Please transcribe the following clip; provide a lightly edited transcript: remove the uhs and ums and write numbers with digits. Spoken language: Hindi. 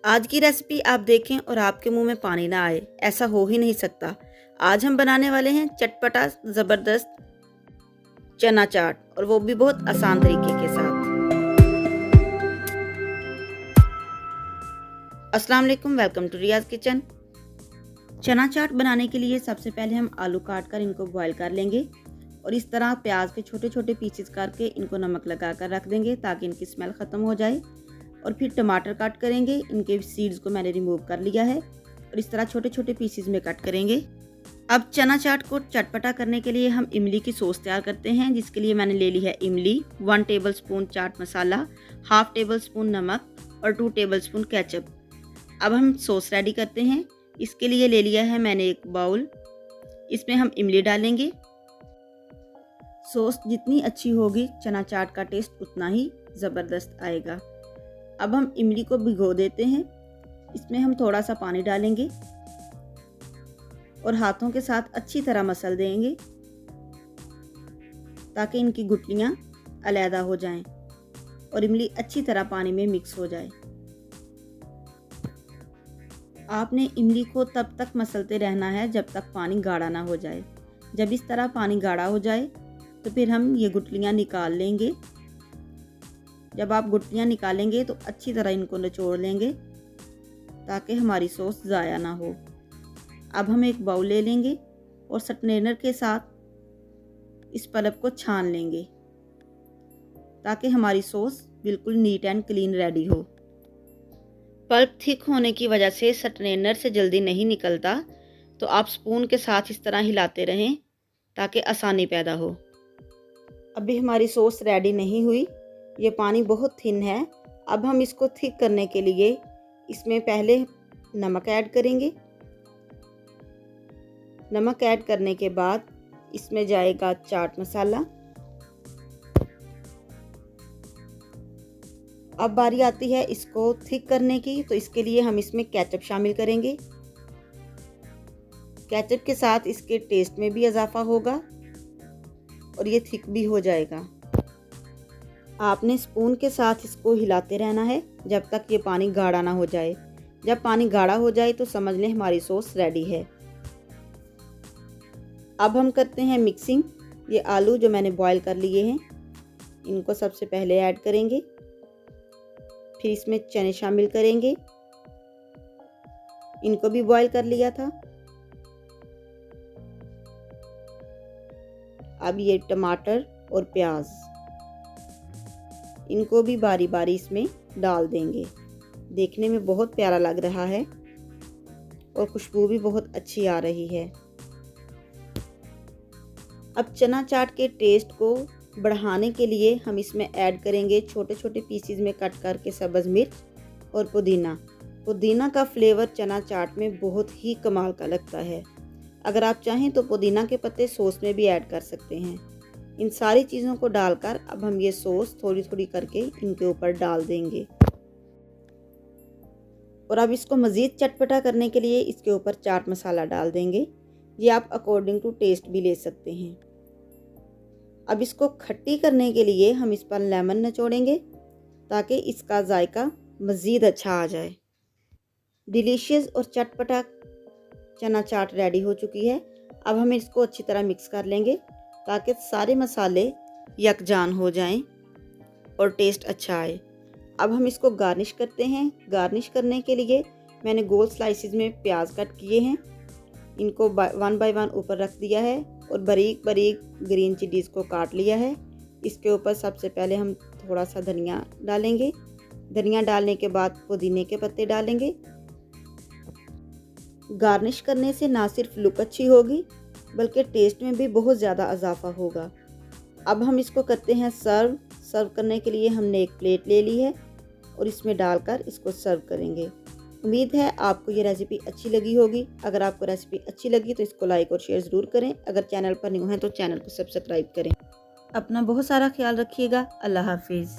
आज की रेसिपी आप देखें और आपके मुंह में पानी ना आए, ऐसा हो ही नहीं सकता। आज हम बनाने वाले हैं चटपटा ज़बरदस्त चना चाट, और वो भी बहुत आसान तरीके के साथ। अस्सलाम वालेकुम, वेलकम टू रियाज़ किचन। चना चाट बनाने के लिए सबसे पहले हम आलू काट कर इनको बॉईल कर लेंगे और इस तरह प्याज के छोटे छोटे पीसेस करके इनको नमक लगा कर रख देंगे ताकि इनकी स्मेल ख़त्म हो जाए। और फिर टमाटर कट करेंगे, इनके सीड्स को मैंने रिमूव कर लिया है और इस तरह छोटे छोटे पीसेस में कट करेंगे। अब चना चाट को चटपटा करने के लिए हम इमली की सॉस तैयार करते हैं, जिसके लिए मैंने ले ली है इमली, 1 tablespoon chaat masala, half table spoon नमक और 2 टेबलस्पून केचप। अब हम सॉस रेडी करते हैं। इसके लिए ले लिया है मैंने एक बाउल, इसमें हम इमली डालेंगे। सॉस जितनी अच्छी होगी चना चाट का टेस्ट उतना ही ज़बरदस्त आएगा। अब हम इमली को भिगो देते हैं, इसमें हम थोड़ा सा पानी डालेंगे और हाथों के साथ अच्छी तरह मसल देंगे ताकि इनकी गुठलियाँ अलहदा हो जाएं और इमली अच्छी तरह पानी में मिक्स हो जाए। आपने इमली को तब तक मसलते रहना है जब तक पानी गाढ़ा ना हो जाए। जब इस तरह पानी गाढ़ा हो जाए तो फिर हम ये गुठलियाँ निकाल लेंगे। जब आप गुठलियाँ निकालेंगे तो अच्छी तरह इनको निचोड़ लेंगे ताकि हमारी सॉस ज़ाया ना हो। अब हम एक बाउल ले लेंगे और स्ट्रेनर के साथ इस पल्प को छान लेंगे ताकि हमारी सॉस बिल्कुल नीट एंड क्लीन रेडी हो। पल्प थिक होने की वजह से स्ट्रेनर से जल्दी नहीं निकलता, तो आप स्पून के साथ इस तरह हिलाते रहें ताकि आसानी पैदा हो। अभी हमारी सॉस रेडी नहीं हुई, ये पानी बहुत थिन है। अब हम इसको थिक करने के लिए इसमें पहले नमक ऐड करेंगे। नमक ऐड करने के बाद इसमें जाएगा चाट मसाला। अब बारी आती है इसको थिक करने की, तो इसके लिए हम इसमें केचप शामिल करेंगे। केचप के साथ इसके टेस्ट में भी इजाफा होगा और ये थिक भी हो जाएगा। आपने स्पून के साथ इसको हिलाते रहना है जब तक ये पानी गाढ़ा ना हो जाए। जब पानी गाढ़ा हो जाए तो समझ लें हमारी सॉस रेडी है। अब हम करते हैं मिक्सिंग। ये आलू जो मैंने बॉईल कर लिए हैं इनको सबसे पहले ऐड करेंगे, फिर इसमें चने शामिल करेंगे, इनको भी बॉईल कर लिया था। अब ये टमाटर और प्याज, इनको भी बारी बारी इसमें डाल देंगे। देखने में बहुत प्यारा लग रहा है और खुशबू भी बहुत अच्छी आ रही है। अब चना चाट के टेस्ट को बढ़ाने के लिए हम इसमें ऐड करेंगे छोटे छोटे पीसेस में कट करके सब्ज़ मिर्च और पुदीना। पुदीना का फ्लेवर चना चाट में बहुत ही कमाल का लगता है। अगर आप चाहें तो पुदीना के पत्ते सॉस में भी ऐड कर सकते हैं। इन सारी चीज़ों को डालकर अब हम ये सॉस थोड़ी थोड़ी करके इनके ऊपर डाल देंगे और अब इसको मज़ीद चटपटा करने के लिए इसके ऊपर चाट मसाला डाल देंगे। ये आप अकॉर्डिंग टू टेस्ट भी ले सकते हैं। अब इसको खट्टी करने के लिए हम इस पर लेमन निचोड़ेंगे ताकि इसका जायका मज़ीद अच्छा आ जाए। डिलीशियस और चटपटा चना चाट रेडी हो चुकी है। अब हम इसको अच्छी तरह मिक्स कर लेंगे ताकि सारे मसाले यकजान हो जाएं और टेस्ट अच्छा आए। अब हम इसको गार्निश करते हैं। गार्निश करने के लिए मैंने गोल स्लाइसिस में प्याज कट किए हैं, इनको 1 बाय 1 ऊपर रख दिया है और बारीक बारीक ग्रीन चिलीज़ को काट लिया है। इसके ऊपर सबसे पहले हम थोड़ा सा धनिया डालेंगे। धनिया डालने के बाद पुदीने के पत्ते डालेंगे। गार्निश करने से ना सिर्फ लुक अच्छी होगी बल्कि टेस्ट में भी बहुत ज़्यादा इजाफा होगा। अब हम इसको करते हैं सर्व। सर्व करने के लिए हमने एक प्लेट ले ली है और इसमें डालकर इसको सर्व करेंगे। उम्मीद है आपको ये रेसिपी अच्छी लगी होगी। अगर आपको रेसिपी अच्छी लगी तो इसको लाइक और शेयर ज़रूर करें। अगर चैनल पर न्यू हैं तो चैनल को सब्सक्राइब करें। अपना बहुत सारा ख्याल रखिएगा। अल्लाह हाफिज़।